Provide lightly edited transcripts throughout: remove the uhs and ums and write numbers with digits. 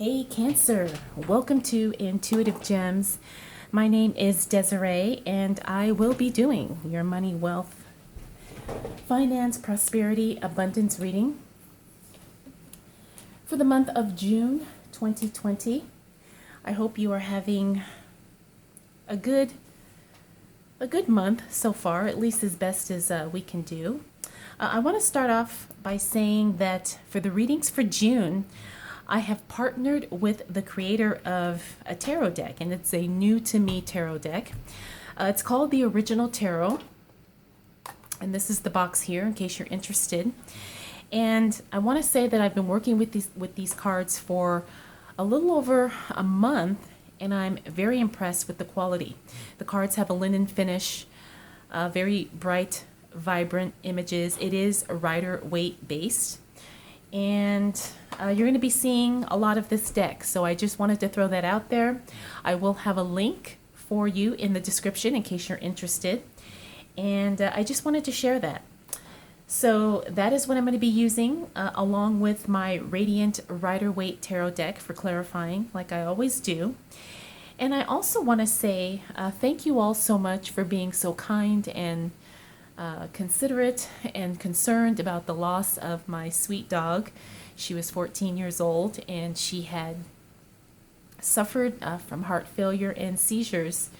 Hey Cancer, welcome to Intuitive Gems. My name is Desiree and I will be doing your money, wealth, finance, prosperity, abundance reading for the month of June 2020. I hope you are having a good month so far, at least as best as we can do. I want to start off by saying that for the readings for June, I have partnered with the creator of a tarot deck, and it's a new to me tarot deck. It's called the Original Tarot, and this is the box here in case you're interested. And I want to say that I've been working with these cards for a little over a month, and I'm very impressed with the quality. The cards have a linen finish, very bright, vibrant images. It is Rider Waite based, and you're going to be seeing a lot of this deck, so I just wanted to throw that out there. I will have a link for you in the description in case you're interested, and I just wanted to share that. So that is what I'm going to be using along with my Radiant Rider Waite Tarot deck for clarifying, like I always do. And I also want to say thank you all so much for being so kind and considerate and concerned about the loss of my sweet dog. She was 14 years old and she had suffered from heart failure and seizures.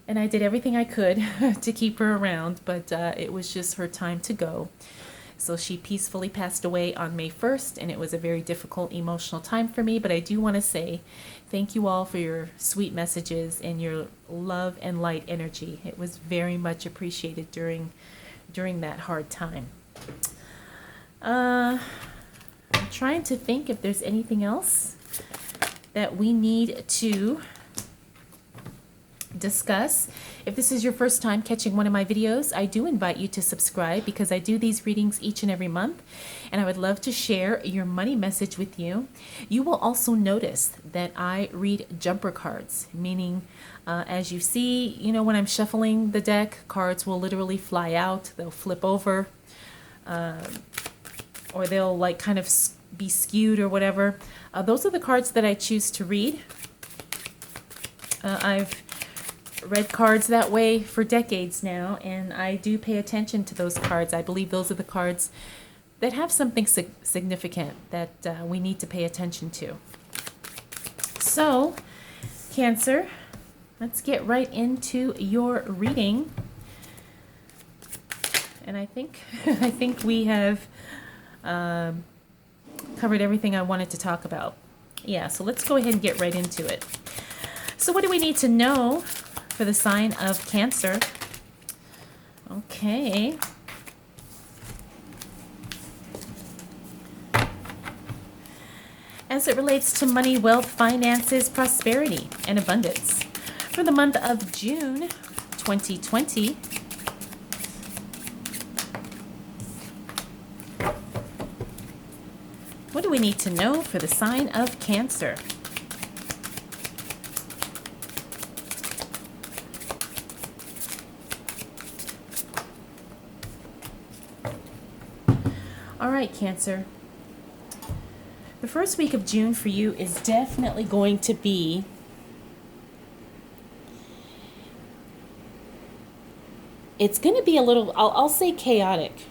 And I did everything I could to keep her around, but it was just her time to go. So she peacefully passed away on May 1st, and it was a very difficult emotional time for me. But I do want to say thank you all for your sweet messages and your love and light energy. It was very much appreciated during that hard time. I'm trying to think if there's anything else that we need to discuss. If this is your first time catching one of my videos, I do invite you to subscribe because I do these readings each and every month, and I would love to share your money message with you. You will also notice that I read jumper cards, meaning as you see, when I'm shuffling the deck, cards will literally fly out, they'll flip over, or they'll like kind of be skewed or whatever. Those are the cards that I choose to read. I've read cards that way for decades now, and I do pay attention to those cards. I believe those are the cards that have something significant that we need to pay attention to. So, Cancer, let's get right into your reading. And I think we have covered everything I wanted to talk about. Yeah, so let's go ahead and get right into it. So what do we need to know for the sign of Cancer? Okay. As it relates to money, wealth, finances, prosperity, and abundance for the month of June 2020. What do we need to know for the sign of Cancer? All right, Cancer. The first week of June for you is definitely going to be it's going to be a little, I'll say chaotic.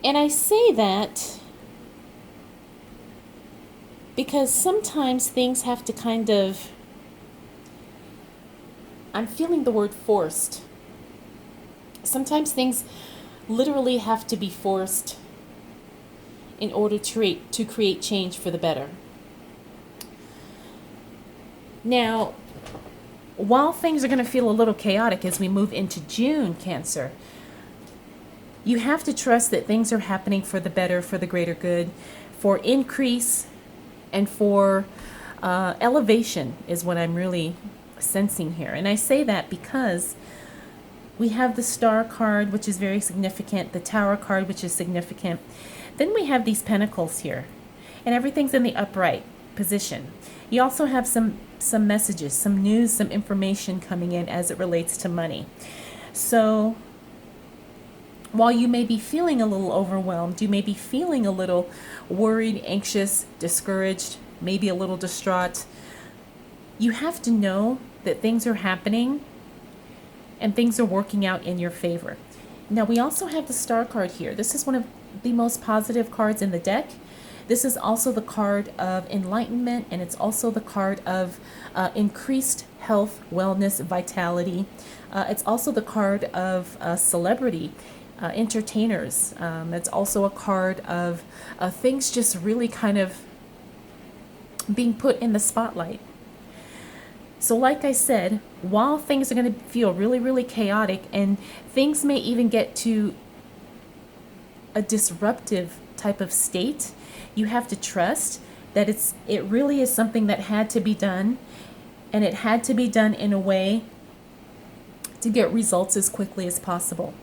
And I say that because sometimes things have to kind of, I'm feeling the word forced. Sometimes things literally have to be forced in order to create change for the better. Now, while things are going to feel a little chaotic as we move into June, Cancer, you have to trust that things are happening for the better, for the greater good, for increase, and for elevation is what I'm really sensing here. And I say that because we have the Star card, which is very significant, the Tower card, which is significant. Then we have these Pentacles here, and everything's in the upright position. You also have some messages, some news, some information coming in as it relates to money. So while you may be feeling a little overwhelmed, you may be feeling a little worried, anxious, discouraged, maybe a little distraught, you have to know that things are happening and things are working out in your favor. Now, we also have the Star card here. This is one of the most positive cards in the deck. This is also the card of enlightenment, and it's also the card of increased health, wellness, vitality. It's also the card of celebrity, entertainers. It's also a card of things just really kind of being put in the spotlight. So like I said, while things are going to feel really, really chaotic, and things may even get to a disruptive type of state, you have to trust that it really is something that had to be done, and it had to be done in a way to get results as quickly as possible.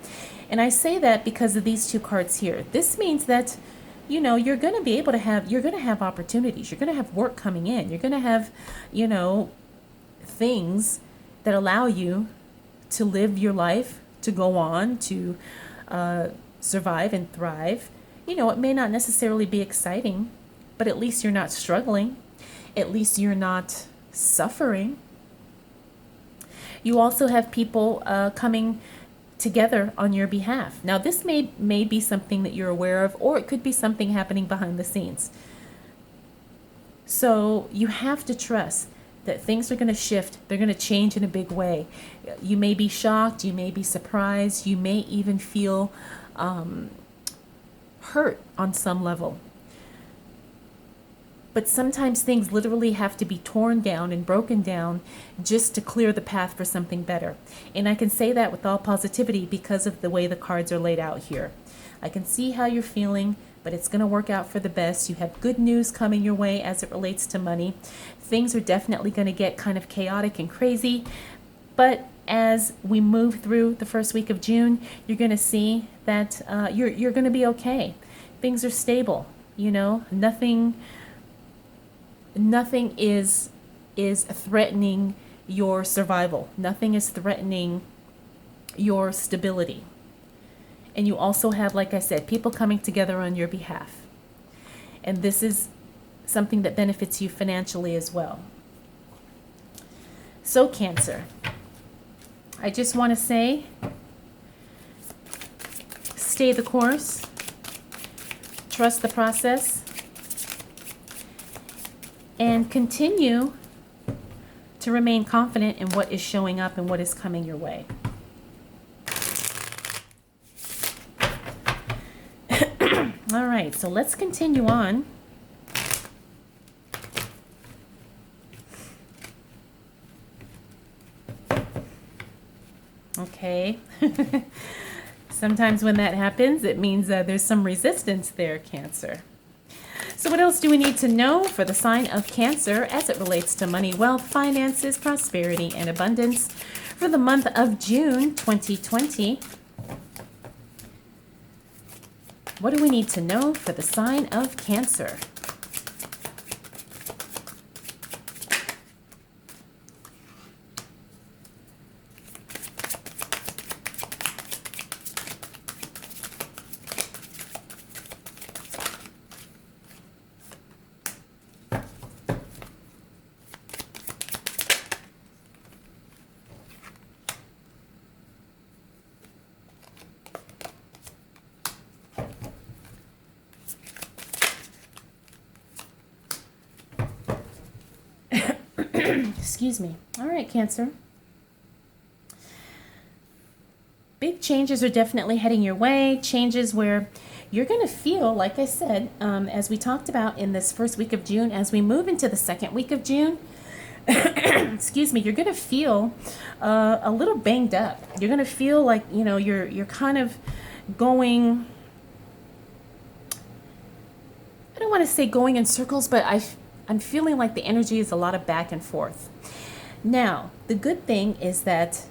And I say that because of these two cards here. This means that, you know, you're going to be able to have, you're going to have opportunities. You're going to have work coming in. You're going to have, you know, things that allow you to live your life, to go on, to survive and thrive. You know, it may not necessarily be exciting, but at least you're not struggling. At least you're not suffering. You also have people coming together on your behalf. Now, this may be something that you're aware of, or it could be something happening behind the scenes. So you have to trust that things are going to shift. They're going to change in a big way. You may be shocked. You may be surprised. You may even feel hurt on some level. But sometimes things literally have to be torn down and broken down just to clear the path for something better. And I can say that with all positivity because of the way the cards are laid out here. I can see how you're feeling, but it's going to work out for the best. You have good news coming your way as it relates to money. Things are definitely going to get kind of chaotic and crazy, but as we move through the first week of June, you're going to see that you're going to be okay. Things are stable. You know, nothing is threatening your survival. Nothing is threatening your stability. And you also have, like I said, people coming together on your behalf. And this is something that benefits you financially as well. So Cancer, I just want to say, stay the course, trust the process, and continue to remain confident in what is showing up and what is coming your way. All right, so let's continue on. Okay. Sometimes when that happens, it means there's some resistance there, Cancer. So what else do we need to know for the sign of Cancer as it relates to money, wealth, finances, prosperity, and abundance for the month of June 2020? What do we need to know for the sign of Cancer? Excuse me. All right, Cancer. Big changes are definitely heading your way. Changes where you're going to feel, like I said, as we talked about in this first week of June, as we move into the second week of June, excuse me, you're going to feel a little banged up. You're going to feel like, you know, you're kind of going, I don't want to say going in circles, but I'm feeling like the energy is a lot of back and forth. Now, the good thing is that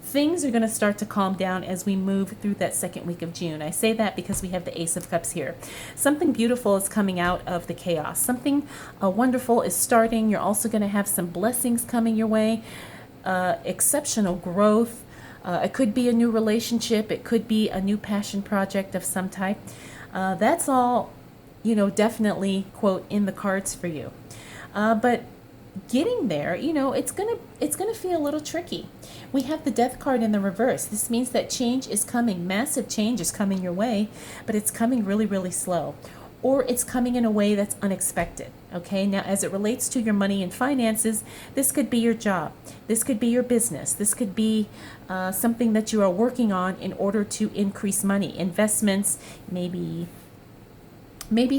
things are going to start to calm down as we move through that second week of June. I say that because we have the Ace of Cups here. Something beautiful is coming out of the chaos. Something wonderful is starting. You're also going to have some blessings coming your way, exceptional growth, It could be a new relationship. It could be a new passion project of some type. That's all, definitely, quote, in the cards for you. But getting there, it's gonna feel a little tricky. We have the Death card in the reverse. This means that change is coming. Massive change is coming your way, but it's coming really, really slow. Or it's coming in a way that's unexpected. Okay, now as it relates to your money and finances, this could be your job. This could be your business. This could be something that you are working on in order to increase money. Investments, maybe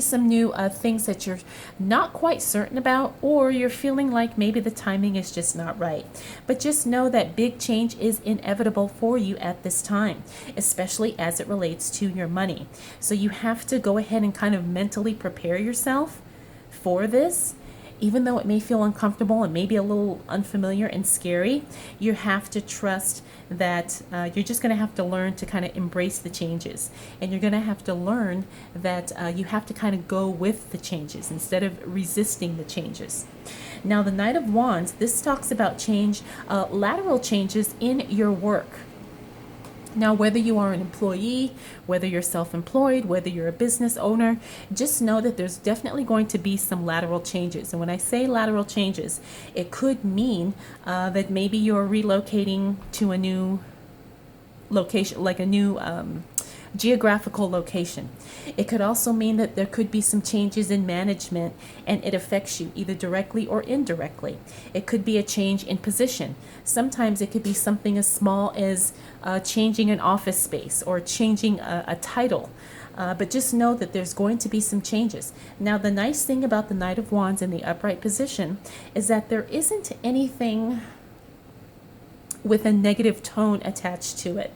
some new things that you're not quite certain about, or you're feeling like maybe the timing is just not right. But just know that big change is inevitable for you at this time, especially as it relates to your money. So you have to go ahead and kind of mentally prepare yourself for this. Even though it may feel uncomfortable and maybe a little unfamiliar and scary, you have to trust that you're just going to have to learn to kind of embrace the changes. And you're going to have to learn that you have to kind of go with the changes instead of resisting the changes. Now, the Knight of Wands, this talks about change, lateral changes in your work. Now, whether you are an employee, whether you're self-employed, whether you're a business owner, just know that there's definitely going to be some lateral changes. And when I say lateral changes, it could mean that maybe you're relocating to a new location, like a new geographical location. It could also mean that there could be some changes in management and it affects you either directly or indirectly. It could be a change in position. Sometimes it could be something as small as changing an office space or changing a title. But just know that there's going to be some changes. Now, the nice thing about the Knight of Wands in the upright position is that there isn't anything with a negative tone attached to it.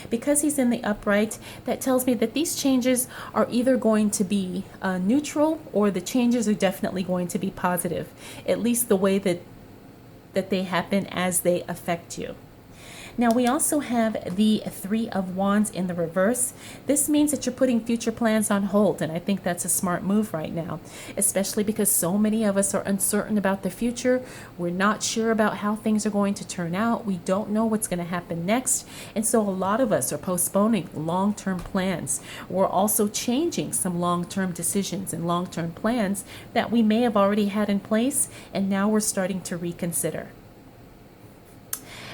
Because he's in the upright, that tells me that these changes are either going to be neutral, or the changes are definitely going to be positive, at least the way that they happen as they affect you. Now, we also have the Three of Wands in the reverse. This means that you're putting future plans on hold, and I think that's a smart move right now, especially because so many of us are uncertain about the future. We're not sure about how things are going to turn out. We don't know what's going to happen next, and so a lot of us are postponing long-term plans. We're also changing some long-term decisions and long-term plans that we may have already had in place, and now we're starting to reconsider.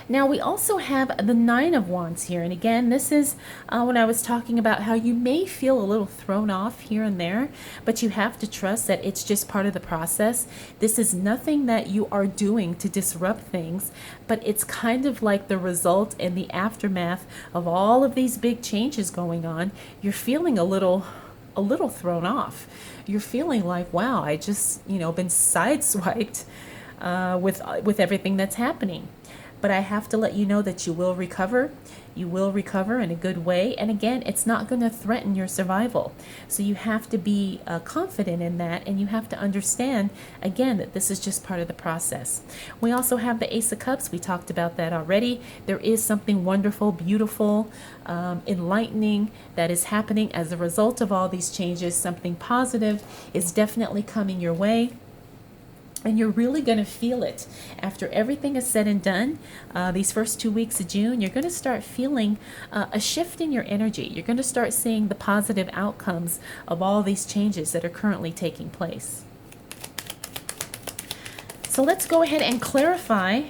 Now, we also have the Nine of Wands here. And again, this is when I was talking about how you may feel a little thrown off here and there, but you have to trust that it's just part of the process. This is nothing that you are doing to disrupt things, but it's kind of like the result and the aftermath of all of these big changes going on. You're feeling a little thrown off. You're feeling like, wow, I just, been sideswiped with everything that's happening. But I have to let you know that you will recover. You will recover in a good way. And again, it's not going to threaten your survival. So you have to be confident in that. And you have to understand, again, that this is just part of the process. We also have the Ace of Cups. We talked about that already. There is something wonderful, beautiful, enlightening that is happening as a result of all these changes. Something positive is definitely coming your way. And you're really going to feel it. After everything is said and done, these first 2 weeks of June, you're going to start feeling a shift in your energy. You're going to start seeing the positive outcomes of all these changes that are currently taking place. So let's go ahead and clarify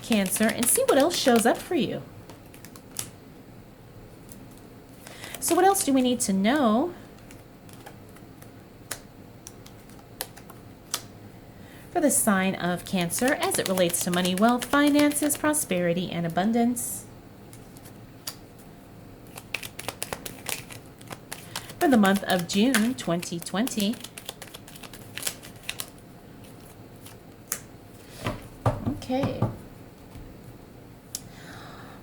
Cancer and see what else shows up for you. So what else do we need to know for the sign of Cancer as it relates to money, wealth, finances, prosperity, and abundance? For the month of June 2020. Okay.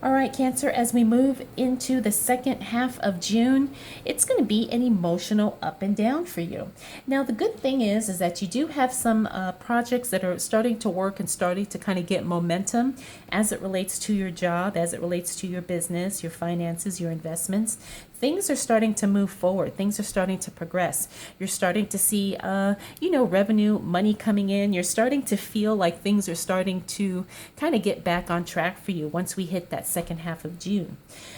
All right. right, Cancer, as we move into the second half of June, it's going to be an emotional up and down for you. Now, the good thing is that you do have some projects that are starting to work and starting to kind of get momentum as it relates to your job, as it relates to your business, your finances, your investments. Things are starting to move forward. Things are starting to progress. You're starting to see, revenue, money coming in. You're starting to feel like things are starting to kind of get back on track for you once we hit that second half of June.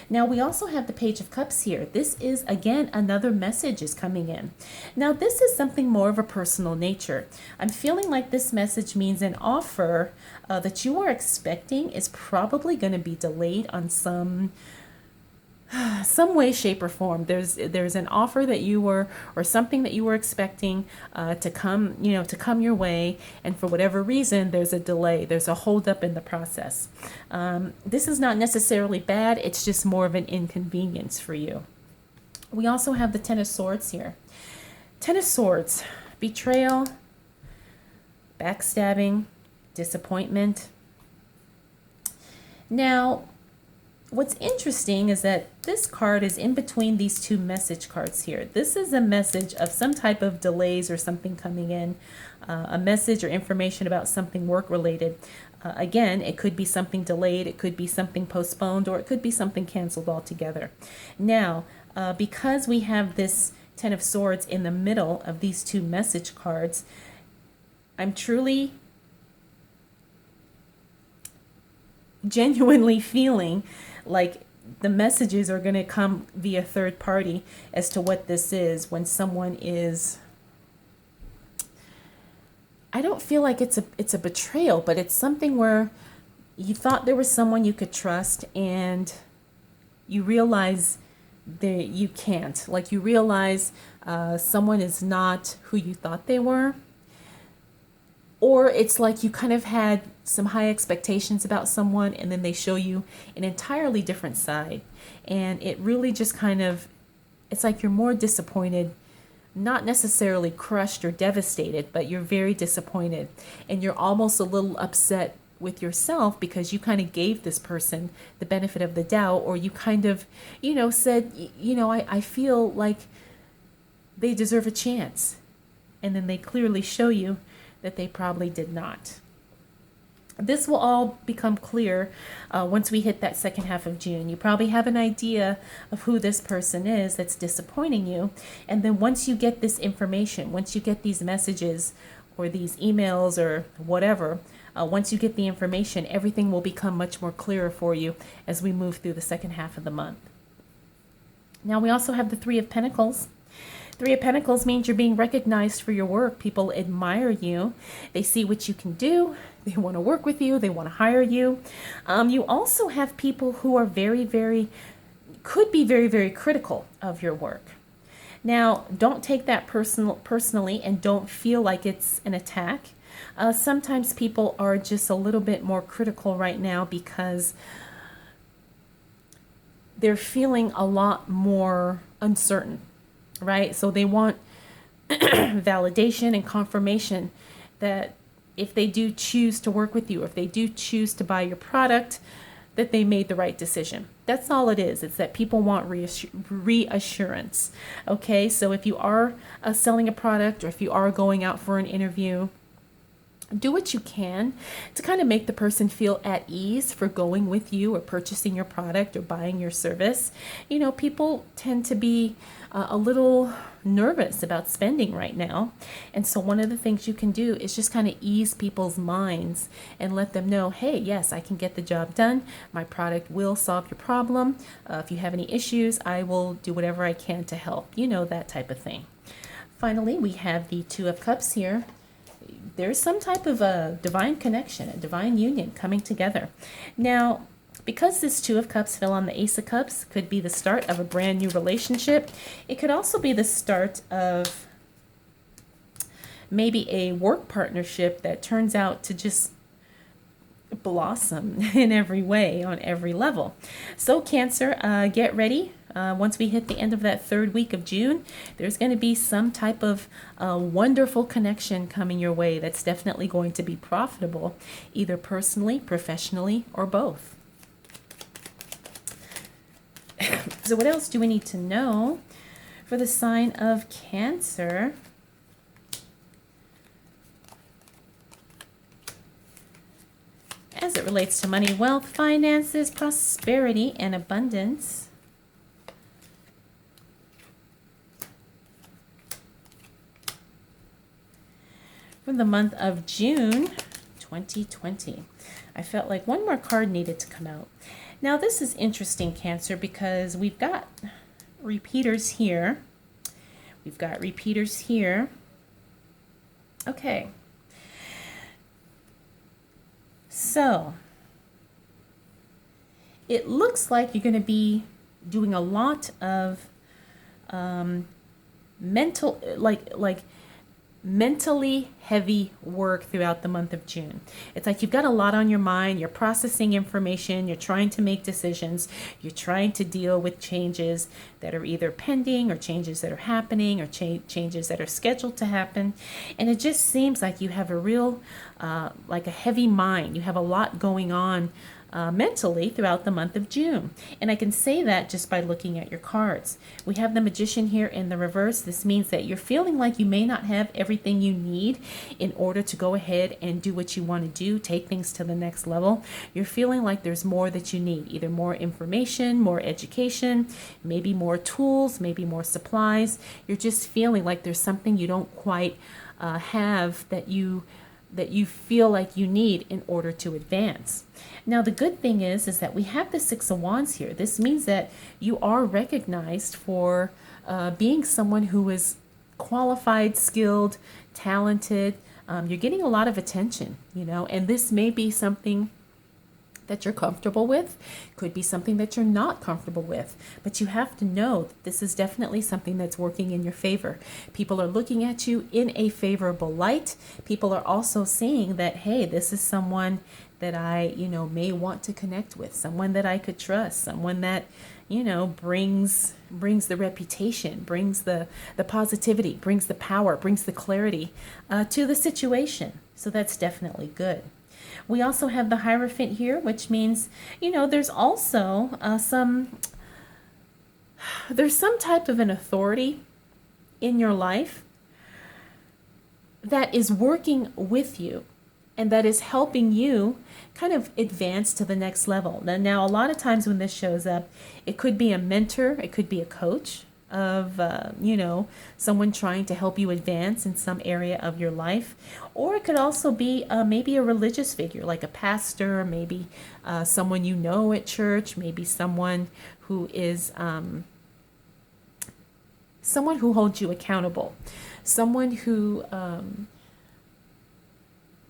Now, we also have the Page of Cups here. This is, again, another message is coming in. Now, this is something more of a personal nature. I'm feeling like this message means an offer that you are expecting is probably going to be delayed on some way, shape, or form. There's an offer that you were, or something that you were expecting to come your way, and for whatever reason, there's a delay. There's a holdup in the process. This is not necessarily bad. It's just more of an inconvenience for you. We also have the Ten of Swords here. Ten of Swords, betrayal, backstabbing, disappointment. Now, what's interesting is that this card is in between these two message cards here. This is a message of some type of delays or something coming in, a message or information about something work-related. Again, it could be something delayed, it could be something postponed, or it could be something canceled altogether. Now, because we have this Ten of Swords in the middle of these two message cards, I'm truly, genuinely feeling like the messages are going to come via third party as to what this is. When someone is, I don't feel like it's a betrayal, but it's something where you thought there was someone you could trust and you realize that you can't. Like, you realize someone is not who you thought they were. Or it's like you kind of had some high expectations about someone and then they show you an entirely different side. And it really just kind of, it's like you're more disappointed, not necessarily crushed or devastated, but you're very disappointed. And you're almost a little upset with yourself because you kind of gave this person the benefit of the doubt, or you kind of, said, I feel like they deserve a chance. And then they clearly show you that they probably did not. This will all become clear once we hit that second half of June. You probably have an idea of who this person is that's disappointing you. And then once you get this information, once you get these messages or these emails or whatever, once you get the information, everything will become much more clearer for you as we move through the second half of the month. Now, we also have the Three of Pentacles. Three of Pentacles means you're being recognized for your work. People admire you. They see what you can do. They want to work with you. They want to hire you. You also have people who are could be very, very critical of your work. Now, don't take that personally and don't feel like it's an attack. Sometimes people are just a little bit more critical right now because they're feeling a lot more uncertain. Right? So they want validation and confirmation that if they do choose to work with you, if they do choose to buy your product, that they made the right decision. That's all it is. It's that people want reassurance. Okay? So if you are selling a product, or if you are going out for an interview, do what you can to kind of make the person feel at ease for going with you or purchasing your product or buying your service. People tend to be a little nervous about spending right now. And so one of the things you can do is just kind of ease people's minds and let them know, hey, yes, I can get the job done. My product will solve your problem. If you have any issues, I will do whatever I can to help. That type of thing. Finally, we have the Two of Cups here. There's some type of a divine connection, a divine union coming together. Now, because this Two of Cups fell on the Ace of Cups, could be the start of a brand new relationship. It could also be the start of maybe a work partnership that turns out to just blossom in every way, on every level. So Cancer, get ready. Once we hit the end of that third week of June, there's going to be some type of wonderful connection coming your way that's definitely going to be profitable, either personally, professionally, or both. So what else do we need to know for the sign of Cancer? As it relates to money, wealth, finances, prosperity, and abundance. For the month of June 2020. I felt like one more card needed to come out. Now this is interesting, Cancer, because we've got repeaters here. We've got repeaters here. Okay. So it looks like you're going to be doing a lot of mentally heavy work throughout the month of June. It's like you've got a lot on your mind. You're processing information. You're trying to make decisions. You're trying to deal with changes that are either pending or changes that are happening or changes that are scheduled to happen. And it just seems like you have a real, like a heavy mind. You have a lot going on mentally throughout the month of June. And I can say that just by looking at your cards. We have the Magician here in the reverse. This means that you're feeling like you may not have everything you need in order to go ahead and do what you want to do, take things to the next level. You're feeling like there's more that you need, either more information, more education, maybe more tools, maybe more supplies. You're just feeling like there's something you don't quite have that you feel like you need in order to advance. Now, the good thing is that we have the Six of Wands here. This means that you are recognized for being someone who is qualified, skilled, talented. You're getting a lot of attention, and this may be something that you're comfortable with, could be something that you're not comfortable with, but you have to know that this is definitely something that's working in your favor. People are looking at you in a favorable light. People are also seeing that, hey, this is someone that I, may want to connect with, someone that I could trust, someone that, brings the reputation, brings the positivity, brings the power, brings the clarity to the situation. So that's definitely good. We also have the Hierophant here, which means, there's also there's some type of an authority in your life that is working with you and that is helping you kind of advance to the next level. Now, a lot of times when this shows up, it could be a mentor, it could be a coach of, someone trying to help you advance in some area of your life. Or it could also be maybe a religious figure, like a pastor, maybe someone at church, maybe someone who is someone who holds you accountable, someone who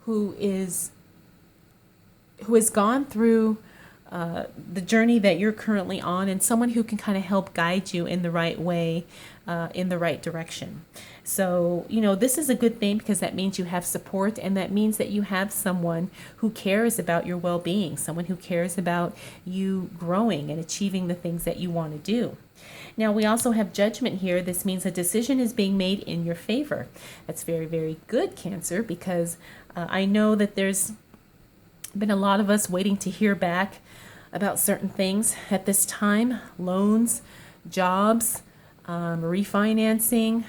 has gone through the journey that you're currently on, and someone who can kind of help guide you in the right way, in the right direction. So, this is a good thing because that means you have support, and that means that you have someone who cares about your well-being, someone who cares about you growing and achieving the things that you want to do. Now, we also have Judgment here. This means a decision is being made in your favor. That's very, very good, Cancer, because I know that there's been a lot of us waiting to hear back about certain things at this time: loans, jobs, refinancing,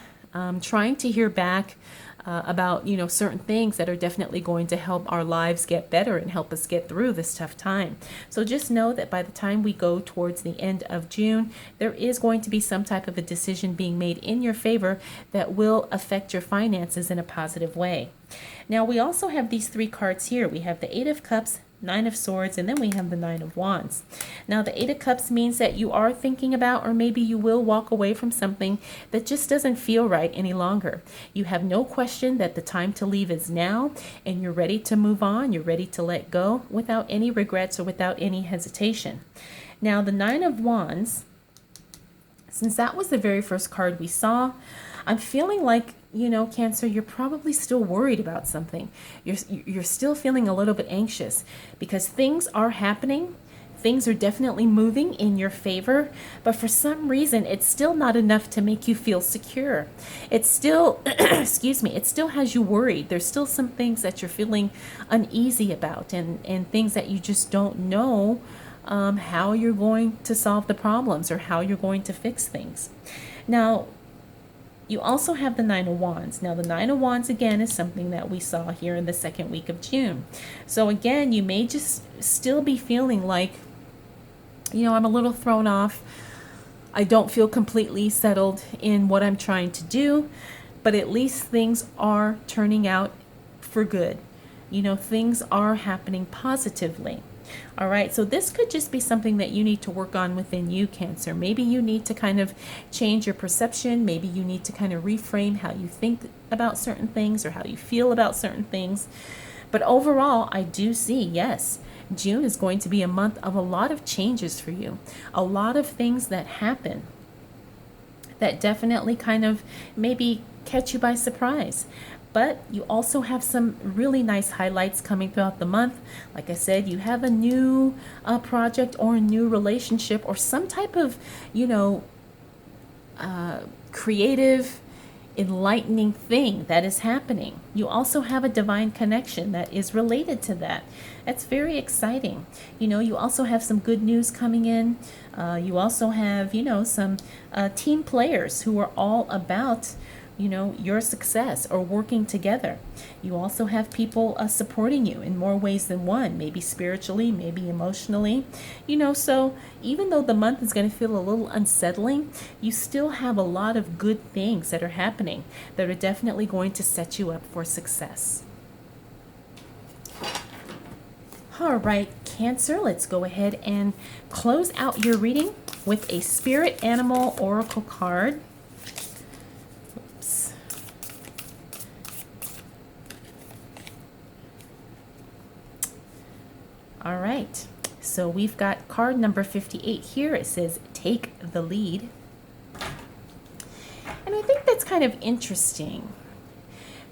trying to hear back about certain things that are definitely going to help our lives get better and help us get through this tough time. So just know that by the time we go towards the end of June, there is going to be some type of a decision being made in your favor that will affect your finances in a positive way. Now, we also have these three cards here. We have the Eight of Cups, Nine of Swords, and then we have the Nine of Wands. Now, the Eight of Cups means that you are thinking about, or maybe you will walk away from something that just doesn't feel right any longer. You have no question that the time to leave is now, and you're ready to move on. You're ready to let go without any regrets or without any hesitation. Now, the Nine of Wands, since that was the very first card we saw, I'm feeling like, Cancer, you're probably still worried about something. You're still feeling a little bit anxious because things are happening. Things are definitely moving in your favor, but for some reason, it's still not enough to make you feel secure. It's still, it still has you worried. There's still some things that you're feeling uneasy about, and things that you just don't know how you're going to solve the problems or how you're going to fix things. Now, you also have the Nine of Wands. Now, the Nine of Wands, again, is something that we saw here in the second week of June. So, again, you may just still be feeling like, I'm a little thrown off. I don't feel completely settled in what I'm trying to do, but at least things are turning out for good. Things are happening positively. All right, so this could just be something that you need to work on within you, Cancer. Maybe you need to kind of change your perception. Maybe you need to kind of reframe how you think about certain things or how you feel about certain things. But overall, I do see, yes, June is going to be a month of a lot of changes for you. A lot of things that happen that definitely kind of maybe catch you by surprise. But you also have some really nice highlights coming throughout the month. Like I said, you have a new project or a new relationship or some type of, creative, enlightening thing that is happening. You also have a divine connection that is related to that. That's very exciting. You also have some good news coming in. You also have, some team players who are all about your success or working together. You also have people supporting you in more ways than one, maybe spiritually, maybe emotionally. So even though the month is going to feel a little unsettling, you still have a lot of good things that are happening that are definitely going to set you up for success. All right, Cancer, let's go ahead and close out your reading with a spirit animal oracle card. All right, so we've got card number 58 here. It says, take the lead. And I think that's kind of interesting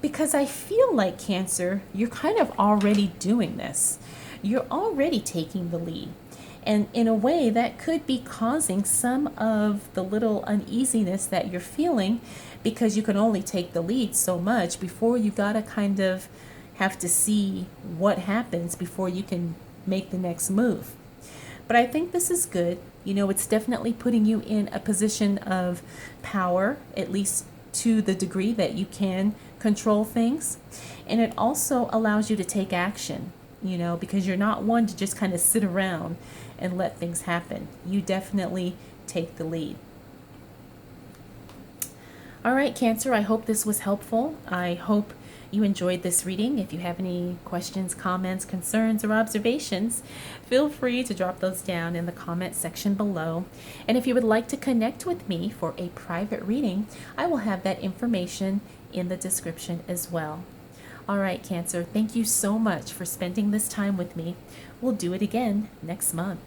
because I feel like, Cancer, you're kind of already doing this. You're already taking the lead. And in a way that could be causing some of the little uneasiness that you're feeling because you can only take the lead so much before you gotta kind of have to see what happens before you can make the next move. But I think this is good. It's definitely putting you in a position of power, at least to the degree that you can control things. And it also allows you to take action, because you're not one to just kind of sit around and let things happen. You definitely take the lead. All right, Cancer, I hope this was helpful. I hope you enjoyed this reading. If you have any questions, comments, concerns, or observations, feel free to drop those down in the comment section below. And if you would like to connect with me for a private reading, I will have that information in the description as well. All right, Cancer, thank you so much for spending this time with me. We'll do it again next month.